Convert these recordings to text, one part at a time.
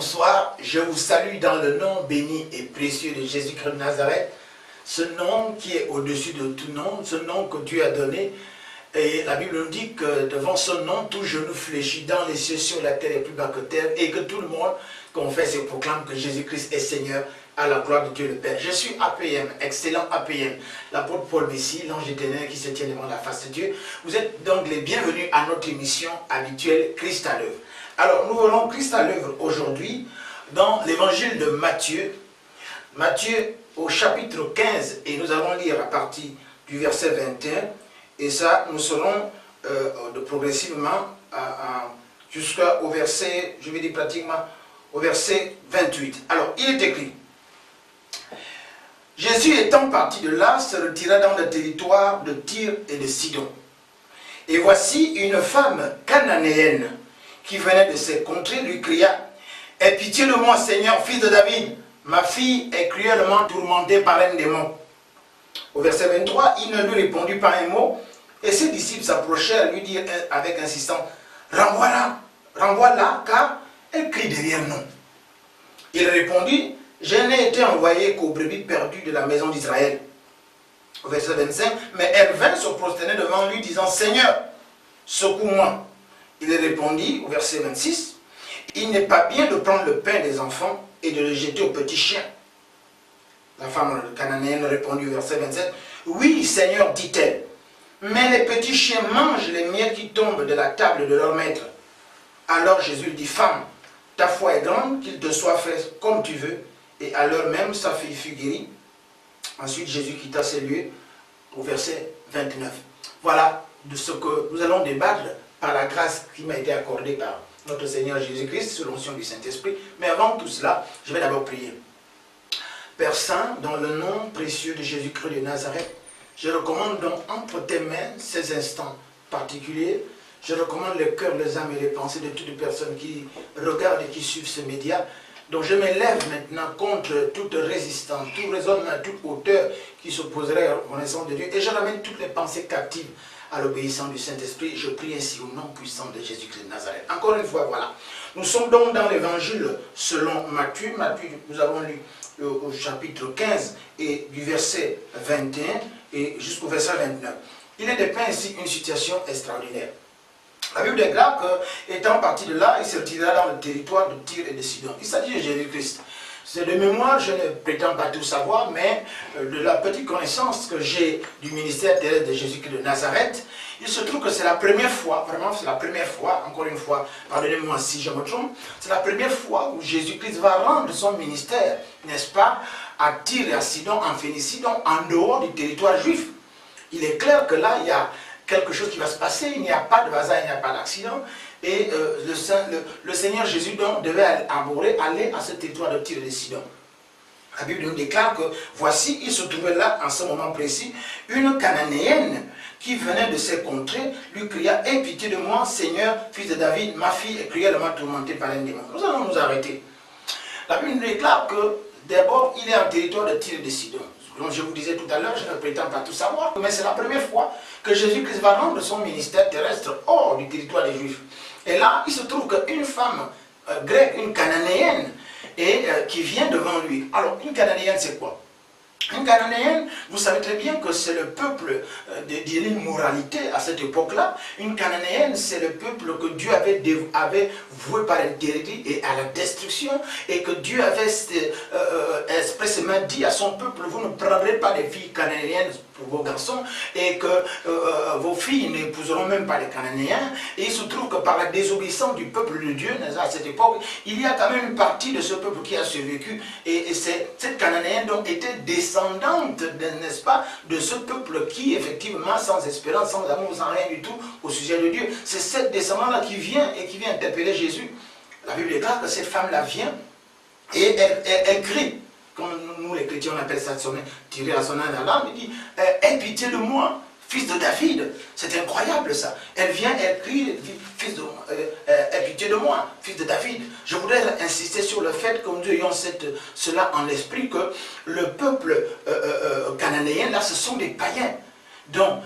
bonsoir, je vous salue dans le nom béni et précieux de Jésus-Christ de Nazareth, ce nom qui est au-dessus de tout nom, ce nom que Dieu a donné. Et la Bible nous dit que devant ce nom, tout genou fléchit dans les cieux, sur la terre et plus bas que terre, et que tout le monde confesse et proclame que Jésus-Christ est Seigneur, à la gloire de Dieu le Père. Je suis APM, excellent APM, l'apôtre Paul Messi, l'ange éternel qui se tient devant la face de Dieu. Vous êtes donc les bienvenus à notre émission habituelle Christ à l'œuvre. Alors, nous voulons Christ à l'œuvre aujourd'hui dans l'évangile de Matthieu. Matthieu au chapitre 15, et nous allons lire à partir du verset 21. Et ça, nous serons progressivement jusqu'au verset, je vais dire pratiquement au verset 28. Alors, il est écrit: Jésus étant parti de là, se retira dans le territoire de Tyr et de Sidon. Et voici une femme cananéenne qui venait de ces contrées lui cria: Aie pitié de moi, Seigneur, fils de David, ma fille est cruellement tourmentée par un démon. Au verset 23, il ne lui répondit pas un mot, et ses disciples s'approchèrent à lui dire avec insistance: renvoie-la, car elle crie derrière nous. Il répondit: Je n'ai été envoyé qu'aux brebis perdues de la maison d'Israël. Au verset 25, mais elle vint se prosterner devant lui, disant: Seigneur, secoue-moi. Il répondit, au verset 26, il n'est pas bien de prendre le pain des enfants et de le jeter aux petits chiens. La femme cananéenne répondit au verset 27, oui, Seigneur, dit-elle, mais les petits chiens mangent les miettes qui tombent de la table de leur maître. Alors Jésus lui dit: Femme, ta foi est grande, qu'il te soit fait comme tu veux. Et à l'heure même, sa fille fut guérie. Ensuite, Jésus quitta ces lieux au verset 29. Voilà de ce que nous allons débattre par la grâce qui m'a été accordée par notre Seigneur Jésus-Christ, sous l'onction du Saint-Esprit. Mais avant tout cela, je vais d'abord prier. Père Saint, dans le nom précieux de Jésus-Christ de Nazareth, je recommande donc entre tes mains ces instants particuliers. Je recommande le cœur, les âmes et les pensées de toutes les personnes qui regardent et qui suivent ce média. Donc je m'élève maintenant contre toute résistance, tout raisonnement, toute hauteur qui s'opposerait à la reconnaissance de Dieu. Et je ramène toutes les pensées captives à l'obéissance du Saint-Esprit. Je prie ainsi au nom puissant de Jésus-Christ de Nazareth. Encore une fois, voilà. Nous sommes donc dans l'évangile selon Matthieu. Matthieu, nous avons lu au chapitre 15 et du verset 21 et jusqu'au verset 29. Il est dépeint ici une situation extraordinaire. La Bible déclare qu'étant parti de là, il se retira dans le territoire de Tyr et de Sidon. Il s'agit de Jésus-Christ. C'est de mémoire, je ne prétends pas tout savoir, mais de la petite connaissance que j'ai du ministère terrestre de Jésus-Christ de Nazareth, il se trouve que c'est la première fois, vraiment c'est la première fois, encore une fois, pardonnez-moi si je me trompe, c'est la première fois où Jésus-Christ va rendre son ministère, n'est-ce pas, à Tyr et à Sidon, en Phénicie, donc en dehors du territoire juif. Il est clair que là, il y a quelque chose qui va se passer, il n'y a pas de hasard, il n'y a pas d'accident. Et le Seigneur Jésus donc devait aller à ce territoire de Tyr et de Sidon. La Bible nous déclare que voici, il se trouvait là, en ce moment précis, une cananéenne qui venait de ces contrées, lui cria: Aie pitié de moi, Seigneur, fils de David, ma fille est cruellement tourmentée par un démon. Nous allons nous arrêter. La Bible nous déclare que d'abord, il est en territoire de Tyr et de Sidon. Comme je vous disais tout à l'heure, je ne prétends pas tout savoir, mais c'est la première fois que Jésus-Christ va rendre son ministère terrestre hors du territoire des Juifs. Et là, il se trouve qu'une femme grecque, une cananéenne, qui vient devant lui. Alors, une cananéenne, c'est quoi? Une cananéenne, vous savez très bien que c'est le peuple de l'immoralité à cette époque-là. Une cananéenne, c'est le peuple que Dieu avait voué par interdit et à la destruction, et que Dieu avait expressément dit à son peuple: vous ne prendrez pas des filles cananéennes pour vos garçons, et que vos filles n'épouseront même pas les Cananéens. Et il se trouve que par la désobéissance du peuple de Dieu, à cette époque, il y a quand même une partie de ce peuple qui a survécu, et cette Cananéenne donc était descendante, n'est-ce pas, de ce peuple qui, effectivement, sans espérance, sans amour, sans rien du tout au sujet de Dieu, c'est cette descendante-là qui vient interpeller Jésus. La Bible déclare que cette femme-là vient et elle crie. Comme nous les chrétiens on appelle ça tirer à son âme d'alarme, il dit: aie pitié de moi, fils de David. C'est incroyable ça. Elle vient, elle crie: aie pitié de moi, fils de David. Je voudrais insister sur le fait que nous ayons cela en l'esprit, que le peuple cananéen, là, ce sont des païens. Donc,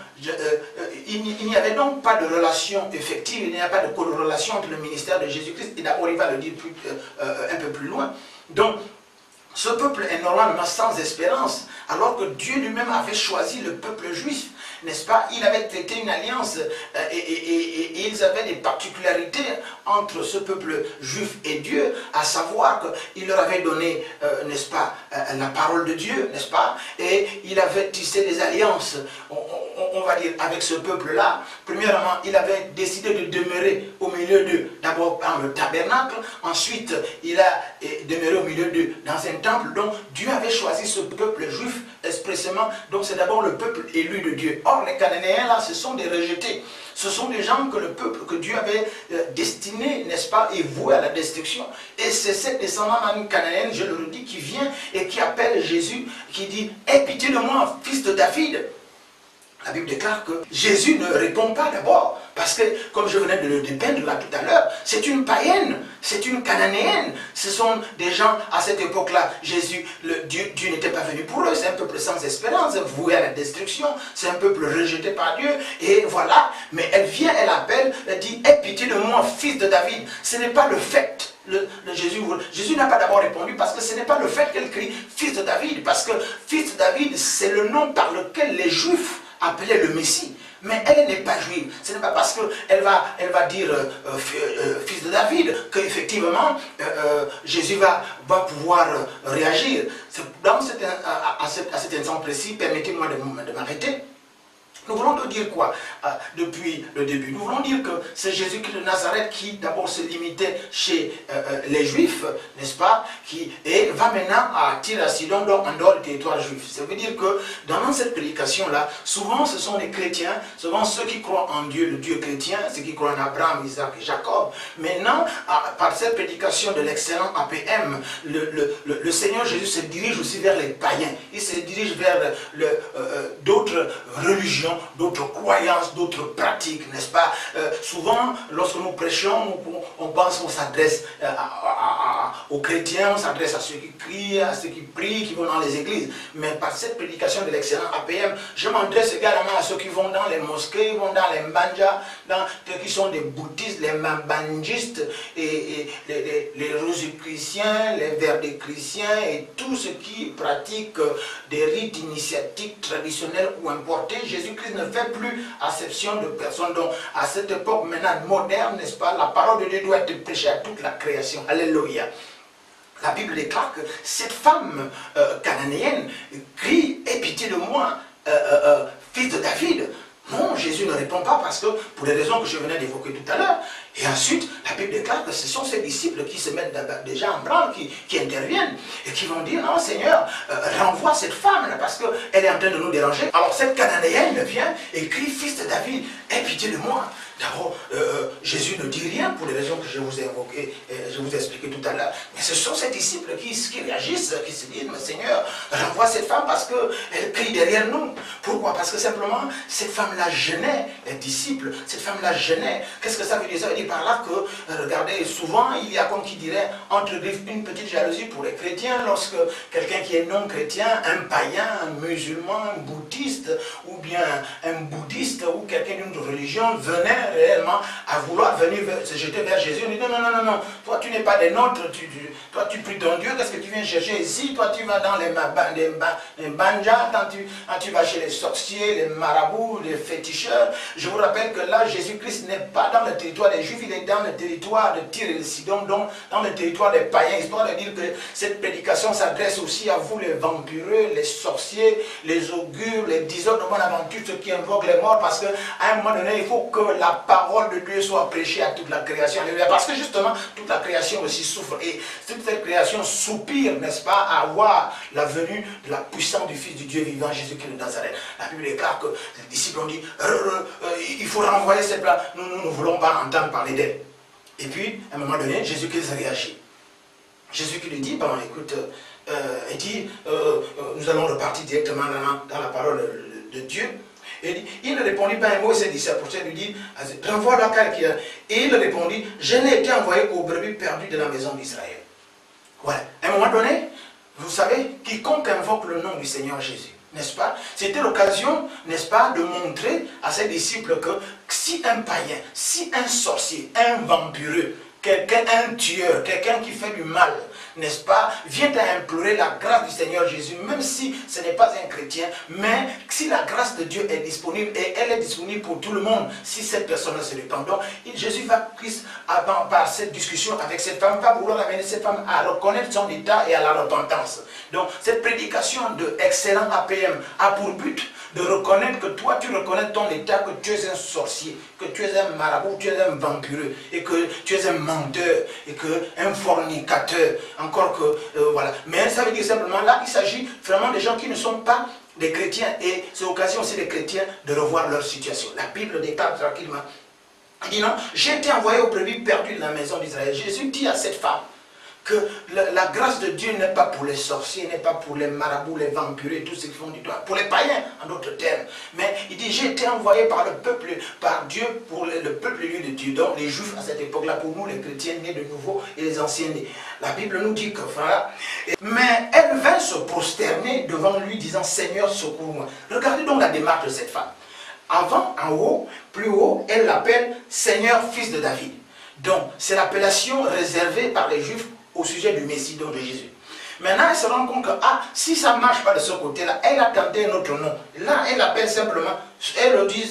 il n'y avait donc pas de relation effective, il n'y a pas de corrélation entre le ministère de Jésus-Christ, et d'abord il va le dire un peu plus loin. Donc, ce peuple est normalement sans espérance, alors que Dieu lui-même avait choisi le peuple juif, n'est-ce pas? Il avait traité une alliance et ils avaient des particularités entre ce peuple juif et Dieu, à savoir qu'il leur avait donné, n'est-ce pas, la parole de Dieu, n'est-ce pas? Et il avait tissé des alliances, on va dire, avec ce peuple-là. Premièrement, il avait décidé de demeurer au milieu d'eux, d'abord dans le tabernacle, ensuite il a demeuré au milieu d'eux dans un temple. Donc Dieu avait choisi ce peuple juif expressément, donc c'est d'abord le peuple élu de Dieu. Or les Cananéens là, ce sont des rejetés, ce sont des gens que le peuple, que Dieu avait destiné, n'est-ce pas, et voué à la destruction. Et c'est cette descendance cananéenne, je le redis, qui vient et qui appelle Jésus, qui dit: aie pitié de moi, fils de David. La Bible déclare que Jésus ne répond pas d'abord, parce que, comme je venais de le dépeindre là tout à l'heure, c'est une païenne, c'est une cananéenne. Ce sont des gens, à cette époque-là, Jésus, Dieu n'était pas venu pour eux, c'est un peuple sans espérance, voué à la destruction, c'est un peuple rejeté par Dieu, et voilà. Mais elle vient, elle appelle, elle dit: aie pitié de moi, fils de David. Ce n'est pas le fait. Jésus n'a pas d'abord répondu parce que ce n'est pas le fait qu'elle crie fils de David, parce que fils de David, c'est le nom par lequel les Juifs appelaient le Messie. Mais elle n'est pas juive. Ce n'est pas parce qu'elle va dire fils de David qu'effectivement Jésus va pouvoir réagir. À cet instant précis, permettez-moi de m'arrêter. Nous voulons dire quoi depuis le début? Nous voulons dire que c'est Jésus-Christ de Nazareth qui d'abord se limitait chez les Juifs, n'est-ce pas, et va maintenant à Tyr à Sidon, donc en dehors du territoire juif. Ça veut dire que dans cette prédication-là, souvent ce sont les chrétiens, souvent ceux qui croient en Dieu, le Dieu chrétien, ceux qui croient en Abraham, Isaac et Jacob. Maintenant, par cette prédication de l'excellent APM, le Seigneur Jésus se dirige aussi vers les païens. Il se dirige vers d'autres religions, d'autres croyances, d'autres pratiques, n'est-ce pas? Souvent, lorsque nous prêchons, on pense qu'on s'adresse aux chrétiens, on s'adresse à ceux qui crient, à ceux qui prient, qui vont dans les églises. Mais par cette prédication de l'excellent APM, je m'adresse également à ceux qui vont dans les mosquées, qui vont dans les mbanjas, qui sont des bouddhistes, les mambanjistes, et les rosicruciens, les verdécruciens, et tous ceux qui pratiquent des rites initiatiques traditionnels ou importés. Jésus-Christ ne fait plus acception de personnes. Donc, à cette époque maintenant moderne, n'est-ce pas, la parole de Dieu doit être prêchée à toute la création. Alléluia. La Bible déclare que cette femme cananéenne crie: aie pitié de moi, fils de David. Non, Jésus ne répond pas parce que, pour les raisons que je venais d'évoquer tout à l'heure. Et ensuite, la Bible déclare que ce sont ses disciples qui se mettent déjà en branle, qui interviennent et qui vont dire: non Seigneur, renvoie cette femme là, parce qu'elle est en train de nous déranger. Alors cette cananéenne vient et crie: fils de David, aie pitié de moi. D'abord, Jésus ne dit rien pour les raisons que je vous ai évoquées, je vous ai expliqué tout à l'heure. Mais ce sont ces disciples qui réagissent, qui se disent: mais Seigneur, renvoie cette femme parce qu'elle crie derrière nous. Pourquoi? Parce que simplement, cette femme-là gênait les disciples, cette femme-là gênait. Qu'est-ce que ça veut dire? Ça veut dire par là que, regardez, souvent, il y a, comme qui dirait, entre griffes, une petite jalousie pour les chrétiens, lorsque quelqu'un qui est non chrétien, un païen, un musulman, un bouddhiste, ou bien un bouddhiste, ou quelqu'un d'une autre religion, venait réellement à vouloir venir se jeter vers Jésus. On dit: non, non, non, non, non, toi tu n'es pas des nôtres, toi tu pries ton Dieu, qu'est-ce que tu viens chercher ici? Toi tu vas dans les banjas, tu vas chez les sorciers, les marabouts, les féticheurs. Je vous rappelle que là, Jésus-Christ n'est pas dans le territoire des Juifs, il est dans le territoire de Tyr et de Sidon, donc dans le territoire des païens, histoire de dire que cette prédication s'adresse aussi à vous, les vampireux, les sorciers, les augures, les diseurs de bonne aventure, ceux qui invoquent les morts, parce qu'à un moment donné, il faut que la parole de Dieu soit prêchée à toute la création. Parce que justement, toute la création aussi souffre. Et toute cette création soupire, n'est-ce pas, à voir la venue de la puissance du Fils du Dieu vivant, Jésus-Christ de Nazareth. La Bible déclare que les disciples ont dit: il faut renvoyer cette place. Nous ne voulons pas entendre parler d'elle. Et puis, à un moment donné, Jésus-Christ réagit. Jésus-Christ lui dit: écoute, il dit, nous allons repartir directement dans la parole de Dieu. Et il ne répondit pas un mot, et ses disciples lui dit: renvoie-la quelqu'un. Et il répondit: je n'ai été envoyé aux brebis perdues de la maison d'Israël. Voilà. À un moment donné, vous savez, quiconque invoque le nom du Seigneur Jésus, n'est-ce pas? C'était l'occasion, n'est-ce pas, de montrer à ses disciples que si un païen, si un sorcier, un vampireux, quelqu'un, un tueur, quelqu'un qui fait du mal, n'est-ce pas, vient à implorer la grâce du Seigneur Jésus, même si ce n'est pas un chrétien, mais si la grâce de Dieu est disponible, et elle est disponible pour tout le monde, si cette personne se répand. Donc, Jésus va, par cette discussion avec cette femme, va vouloir amener cette femme à reconnaître son état et à la repentance. Donc, cette prédication de excellent APM a pour but de reconnaître que toi, tu reconnais ton état, que tu es un sorcier, que tu es un marabout, tu es un vampireux, et que tu es un menteur, et que un fornicateur, encore que, voilà. Mais ça veut dire simplement, là, il s'agit vraiment de gens qui ne sont pas des chrétiens, et c'est l'occasion aussi des chrétiens de revoir leur situation. La Bible déclare tranquillement, il dit non, j'ai été envoyé aux brebis perdues de la maison d'Israël. Jésus dit à cette femme, que la grâce de Dieu n'est pas pour les sorciers, n'est pas pour les marabouts, les vampireux, tous ceux qui font du droit, pour les païens, en d'autres termes. Mais il dit, j'ai été envoyé par le peuple, par Dieu, pour le peuple élu de Dieu. Donc les juifs à cette époque-là, pour nous les chrétiens nés de nouveau et les anciens nés. La Bible nous dit que, voilà. Mais elle vint se prosterner devant lui, disant, Seigneur, secours-moi. Regardez donc la démarche de cette femme. Avant, en haut, plus haut, elle l'appelle Seigneur, fils de David. Donc, c'est l'appellation réservée par les Juifs au sujet du Messie, donc de Jésus. Maintenant, elle se rend compte que, si ça ne marche pas de ce côté-là, elle a tenté un autre nom. Là, elle appelle simplement, elle le dit,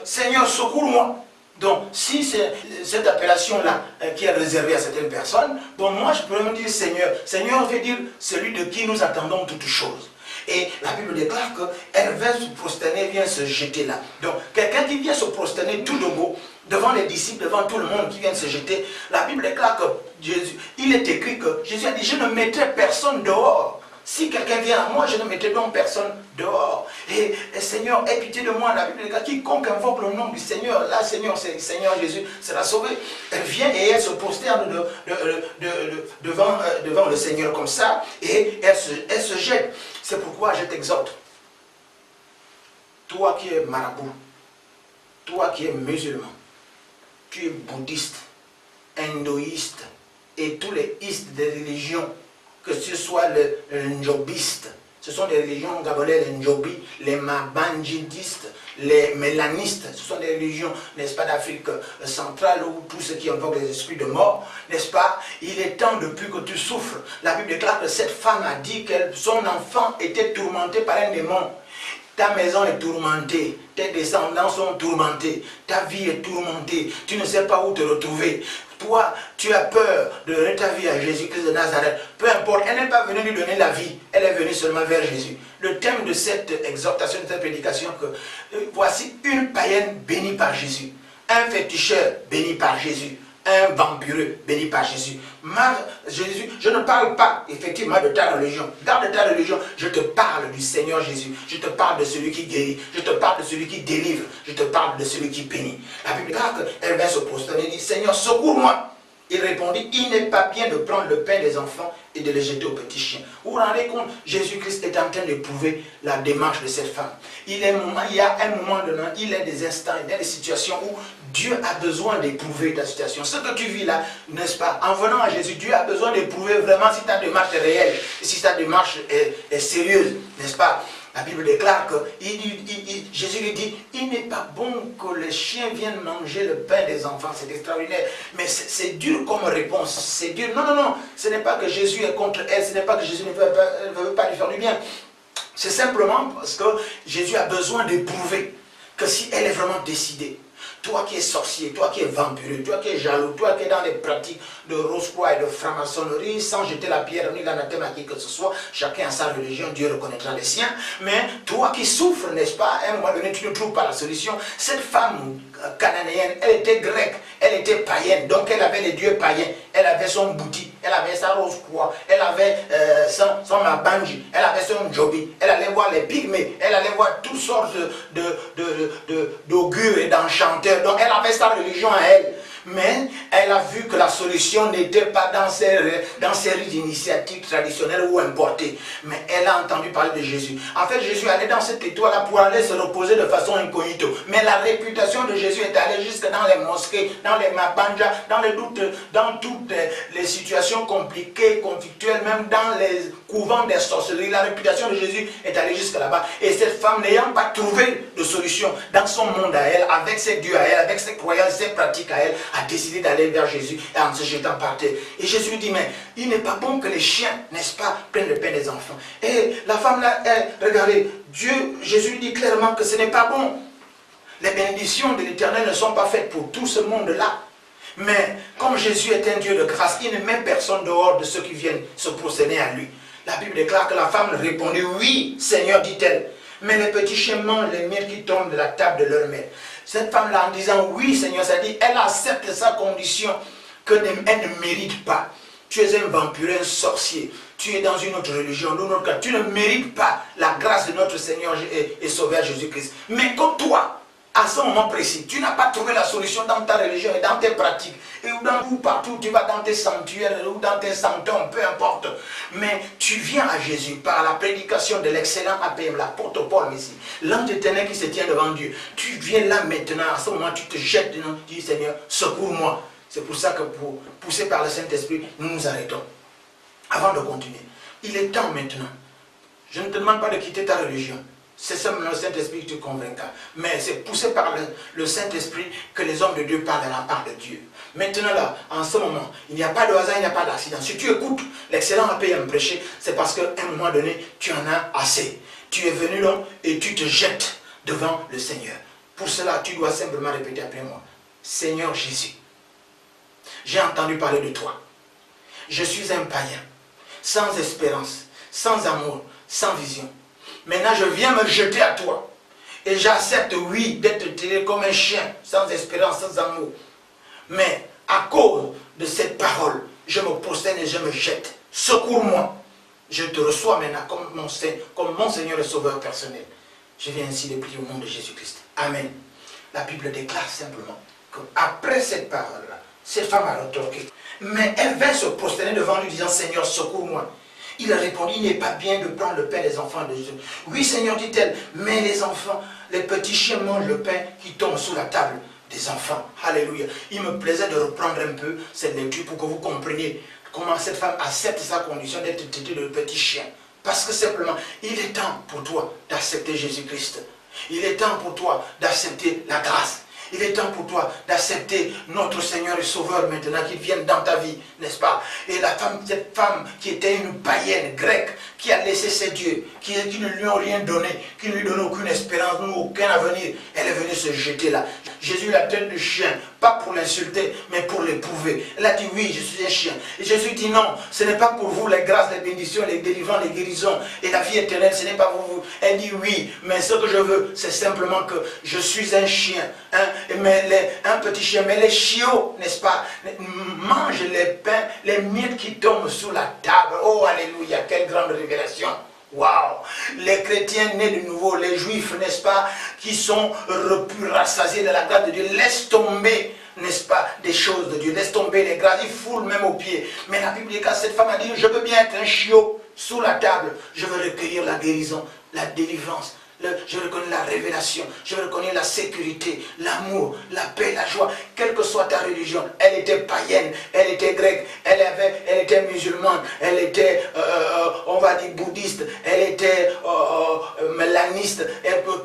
Seigneur, secours-moi. Donc, si c'est cette appellation-là qui est réservée à certaines personnes, bon, moi, je pourrais me dire Seigneur. Seigneur veut dire celui de qui nous attendons toutes choses. Et la Bible déclare qu'elle vient se prosterner, vient se jeter là. Donc, quelqu'un qui vient se prosterner tout de go, devant les disciples, devant tout le monde qui vient se jeter, la Bible déclare que Jésus, il est écrit que Jésus a dit, je ne mettrai personne dehors. Si quelqu'un vient à moi, je ne mettrai donc personne dehors. Et Seigneur, aie pitié de moi. La Bible déclare, quiconque invoque le nom du Seigneur, là, Seigneur, c'est le Seigneur Jésus, sera sauvé. Elle vient et elle se prosterne devant le Seigneur comme ça, et elle se jette. C'est pourquoi je t'exhorte, toi qui es marabout, toi qui es musulman, tu es bouddhiste, hindouiste et tous les istes des religions, que ce soit le njobiste, ce sont des religions gabonaises, les njobi, les mabanjidistes, les mélanistes, ce sont des religions, n'est-ce pas, d'Afrique centrale, ou tous ceux qui invoquent les esprits de mort, n'est-ce pas? Il est temps depuis que tu souffres. La Bible déclare que cette femme a dit que son enfant était tourmenté par un démon. Ta maison est tourmentée, tes descendants sont tourmentés, ta vie est tourmentée, tu ne sais pas où te retrouver. Toi, tu as peur de donner ta vie à Jésus-Christ de Nazareth. Peu importe, elle n'est pas venue lui donner la vie, elle est venue seulement vers Jésus. Le thème de cette exhortation, de cette prédication, que voici une païenne bénie par Jésus, un féticheur béni par Jésus, un vampireux béni par Jésus. Jésus, je ne parle pas effectivement de ta religion. Garde ta religion, je te parle du Seigneur Jésus. Je te parle de celui qui guérit. Je te parle de celui qui délivre. Je te parle de celui qui bénit. La Bible dit qu'elle vient se prosterner et dit, Seigneur, secours-moi. Il répondit, il n'est pas bien de prendre le pain des enfants et de les jeter aux petits chiens. Vous vous rendez compte, Jésus-Christ est en train d'éprouver la démarche de cette femme. Il y a un moment donné, il y a des instants, il y a des situations où Dieu a besoin d'éprouver ta situation. Ce que tu vis là, n'est-ce pas, en venant à Jésus, Dieu a besoin d'éprouver vraiment si ta démarche est réelle, si ta démarche est sérieuse, n'est-ce pas? La Bible déclare que Jésus lui dit, il n'est pas bon que les chiens viennent manger le pain des enfants. C'est extraordinaire. Mais c'est dur comme réponse. C'est dur. Non, non, non. Ce n'est pas que Jésus est contre elle. Ce n'est pas que Jésus ne veut pas lui faire du bien. C'est simplement parce que Jésus a besoin d'éprouver que si elle est vraiment décidée. Toi qui es sorcier, toi qui es vampireux, toi qui es jaloux, toi qui es dans les pratiques de rose-croix et de franc-maçonnerie, sans jeter la pierre ni l'anathème à qui que ce soit, chacun a sa religion, Dieu reconnaîtra les siens. Mais toi qui souffres, n'est-ce pas, à un moment donné, tu ne trouves pas la solution. Cette femme cananéenne, elle était grecque, elle était païenne, donc elle avait les dieux païens, elle avait son bouti, elle avait sa rose-croix, elle avait son mabanji, elle avait son jobi, elle allait voir les pygmées, elle allait voir toutes sortes d'augures et d'enchanteurs. Donc elle avait sa religion à elle. Mais elle a vu que la solution n'était pas dans ces rites initiatiques traditionnelles ou importées. Mais elle a entendu parler de Jésus. En fait, Jésus allait dans cette étoile-là pour aller se reposer de façon incognito. Mais la réputation de Jésus est allée jusque dans les mosquées, dans les mabanjas, dans toutes les situations compliquées, conflictuelles, même dans les couvents des sorcelleries. La réputation de Jésus est allée jusque là-bas. Et cette femme, n'ayant pas trouvé de solution dans son monde à elle, avec ses dieux à elle, avec ses croyances, ses pratiques à elle, a décidé d'aller vers Jésus et en se jetant par terre. Et Jésus lui dit, mais il n'est pas bon que les chiens, n'est-ce pas, prennent le pain des enfants. Et la femme là, regardez, Jésus lui dit clairement que ce n'est pas bon. Les bénédictions de l'Éternel ne sont pas faites pour tout ce monde-là. Mais comme Jésus est un Dieu de grâce, il ne met personne dehors de ceux qui viennent se prosterner à lui. La Bible déclare que la femme répondit, oui, Seigneur, dit-elle. Mais les petits chiens mangent les miettes qui tombent de la table de leur maître. Cette femme-là, en disant oui, Seigneur, ça dit, elle accepte sa condition qu'elle ne mérite pas. Tu es un vampire, un sorcier. Tu es dans une autre religion, dans notre cas. Tu ne mérites pas la grâce de notre Seigneur et Sauveur Jésus-Christ. Mais comme toi, à ce moment précis, tu n'as pas trouvé la solution dans ta religion et dans tes pratiques, et ou partout tu vas dans tes sanctuaires ou dans tes sanctums, peu importe. Mais tu viens à Jésus par la prédication de l'excellent APM, l'apôtre Paul ici, l'ange éternel qui se tient devant Dieu. Tu viens là maintenant, à ce moment, tu te jettes dedans, tu dis Seigneur, secours-moi. C'est pour ça que pour pousser par le Saint-Esprit, nous nous arrêtons. Avant de continuer, il est temps maintenant. Je ne te demande pas de quitter ta religion. C'est seulement le Saint-Esprit qui te convaincra. Mais c'est poussé par le Saint-Esprit que les hommes de Dieu parlent de la part de Dieu. Maintenant là, en ce moment, il n'y a pas de hasard, il n'y a pas d'accident. Si tu écoutes l'excellent APM prêcher, c'est parce qu'à un moment donné, tu en as assez. Tu es venu là et tu te jettes devant le Seigneur. Pour cela, tu dois simplement répéter après moi. Seigneur Jésus, j'ai entendu parler de toi. Je suis un païen, sans espérance, sans amour, sans vision. Maintenant, je viens me jeter à toi. Et j'accepte, oui, d'être tiré comme un chien, sans espérance, sans amour. Mais à cause de cette parole, je me prosterne et je me jette. Secours-moi. Je te reçois maintenant comme mon Seigneur et Sauveur personnel. Je viens ainsi de prier au nom de Jésus-Christ. Amen. La Bible déclare simplement qu'après cette parole-là, cette femme a retorqué. Mais elle vint se prosterner devant lui disant, Seigneur, secours-moi. Il a répondu, il n'est pas bien de prendre le pain des enfants de Jésus. Oui, Seigneur, dit-elle, mais les enfants, les petits chiens mangent le pain qui tombe sous la table des enfants. Alléluia. Il me plaisait de reprendre un peu cette lecture pour que vous compreniez comment cette femme accepte sa condition d'être traitée de petit chien. Parce que simplement, il est temps pour toi d'accepter Jésus-Christ. Il est temps pour toi d'accepter la grâce. Il est temps pour toi d'accepter notre Seigneur et Sauveur maintenant qui vienne dans ta vie, n'est-ce pas? Et cette femme qui était une païenne grecque, qui a laissé ses dieux, qui ne lui ont rien donné, qui ne lui donnent aucune espérance, aucun avenir, elle est venue se jeter là. Jésus la traite de chien, pas pour l'insulter, mais pour l'éprouver. Elle a dit oui, je suis un chien. Et Jésus dit non, ce n'est pas pour vous les grâces, les bénédictions, les délivrances, les guérisons et la vie éternelle, ce n'est pas pour vous. Elle dit oui, mais ce que je veux, c'est simplement que je suis un chien, un petit chien, mais les chiots, n'est-ce pas, mangent les pains, les miettes qui tombent sous la table. Oh, alléluia, quelle grande révélation. Waouh! Les chrétiens nés de nouveau, les juifs, n'est-ce pas, qui sont repus, rassasiés de la grâce de Dieu, laissent tomber, n'est-ce pas, des choses de Dieu, laissent tomber les grâces, ils foulent même aux pieds. Mais la Bible dit que cette femme a dit, je veux bien être un chiot sous la table, je veux recueillir la guérison, la délivrance. Je reconnais la révélation, je reconnais la sécurité, l'amour, la paix, la joie, quelle que soit ta religion. Elle était païenne, elle était grecque, elle était musulmane, elle était, on va dire, bouddhiste, elle était mélaniste,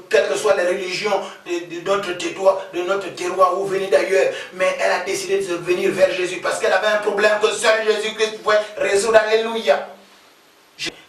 quelles que soient les religions de notre terroir ou venir d'ailleurs. Mais elle a décidé de venir vers Jésus parce qu'elle avait un problème que seul Jésus-Christ pouvait résoudre. Alléluia.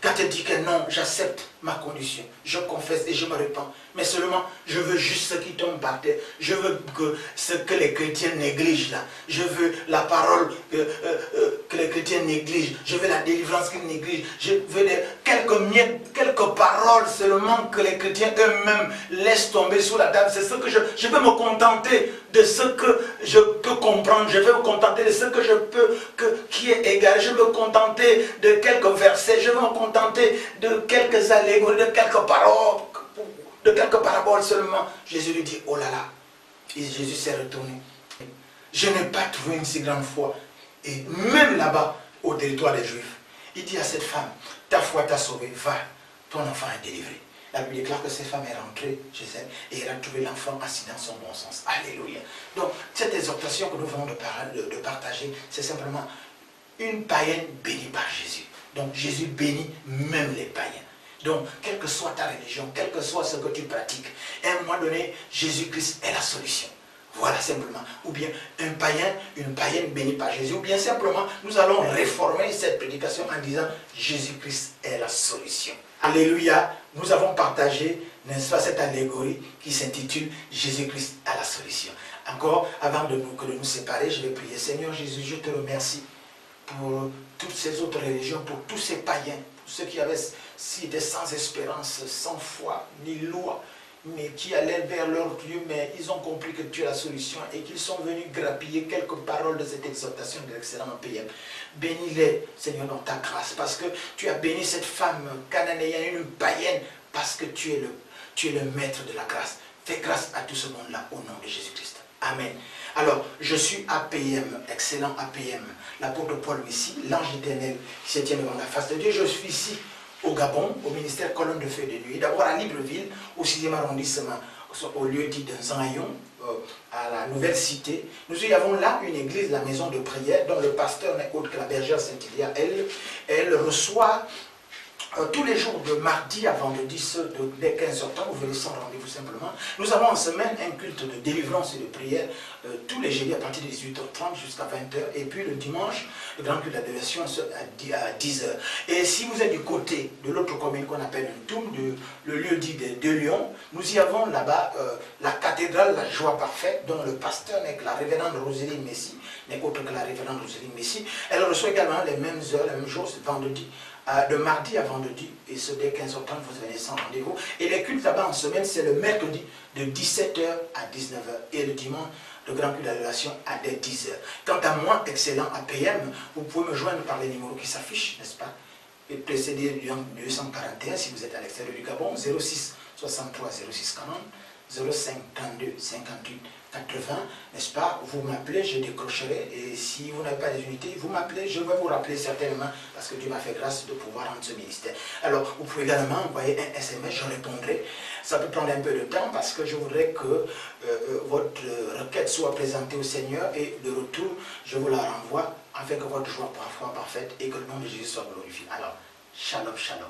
Quand elle dit que non, j'accepte ma condition, je confesse et je me répands. Mais seulement, je veux juste ce qui tombe par terre. Je veux que ce que les chrétiens négligent là. Je veux la parole que les chrétiens négligent. Je veux la délivrance qu'ils négligent. Je veux quelques paroles seulement que les chrétiens eux-mêmes laissent tomber sous la table. C'est ce que je veux me contenter de ce que je peux comprendre. Je veux me contenter de ce que je peux, qui est égal. Je veux me contenter de quelques versets. Je veux me contenter de quelques allégories, de quelques paroles. De quelques paraboles seulement. Jésus lui dit, oh là là. Et Jésus s'est retourné. Je n'ai pas trouvé une si grande foi. Et même là-bas, au territoire des Juifs, il dit à cette femme, ta foi t'a sauvée, va, ton enfant est délivré. La Bible déclare que cette femme est rentrée chez elle et elle a trouvé l'enfant assis dans son bon sens. Alléluia. Donc, cette exhortation que nous venons de partager, c'est simplement une païenne bénie par Jésus. Donc, Jésus bénit même les païens. Donc, quelle que soit ta religion, quel que soit ce que tu pratiques, à un moment donné, Jésus-Christ est la solution. Voilà simplement. Ou bien un païen, une païenne bénie par Jésus. Ou bien simplement, nous allons réformer cette prédication en disant Jésus-Christ est la solution. Alléluia. Nous avons partagé, n'est-ce pas, cette allégorie qui s'intitule Jésus-Christ est la solution. Encore, avant de nous séparer, je vais prier. Seigneur Jésus, je te remercie pour toutes ces autres religions, pour tous ces païens, pour ceux qui étaient sans espérance, sans foi, ni loi, mais qui allaient vers leur Dieu, mais ils ont compris que tu es la solution et qu'ils sont venus grappiller quelques paroles de cette exhortation de l'excellent PM. Bénis-les, Seigneur, dans ta grâce, parce que tu as béni cette femme cananéenne, une païenne, parce que tu es le maître de la grâce. Fais grâce à tout ce monde-là, au nom de Jésus-Christ. Amen. Alors, je suis APM, excellent APM, l'apôtre Paul ici, l'ange éternel qui se tient devant la face de Dieu. Je suis ici au Gabon, au ministère Colonne de Feu de Nuit, d'abord à Libreville, au 6e arrondissement, au lieu dit de Zangayon, à la Nouvelle Cité. Nous y avons là une église, la maison de prière, dont le pasteur n'est autre que la bergère Saint-Hilaire. Elle reçoit tous les jours de mardi à vendredi, dès 15h30, vous venez sans rendez-vous simplement. Nous avons en semaine un culte de délivrance et de prière tous les jeudis à partir de 18h30 jusqu'à 20h. Et puis le dimanche, le grand culte d'adoration à 10h. Et si vous êtes du côté de l'autre commune qu'on appelle Ntoum, le lieu dit de Lyon, nous y avons là-bas la cathédrale La Joie Parfaite, dont le pasteur n'est que la révérende Roséline Messi, n'est autre que la révérende Roséline Messi. Elle reçoit également les mêmes heures, les mêmes jours, c'est vendredi. De mardi à vendredi, et ce dès 15h30, vous venez sans rendez-vous. Et les cultes là-bas en semaine, c'est le mercredi de 17h à 19h. Et le dimanche, le grand culte d'adoration à 10h. Quant à moi, excellent APM, vous pouvez me joindre par les numéros qui s'affichent, n'est-ce pas? Et précédé du 241 si vous êtes à l'extérieur du Gabon, 06 63 06 40, 05 32 58 80, n'est-ce pas? Vous m'appelez, je décrocherai, et si vous n'avez pas les unités, vous m'appelez, je vais vous rappeler certainement, parce que Dieu m'a fait grâce de pouvoir rendre ce ministère. Alors, vous pouvez également envoyer un SMS, je répondrai. Ça peut prendre un peu de temps, parce que je voudrais que votre requête soit présentée au Seigneur, et de retour, je vous la renvoie, afin que votre joie soit parfaite, et que le nom de Jésus soit glorifié. Alors, shalom, shalom.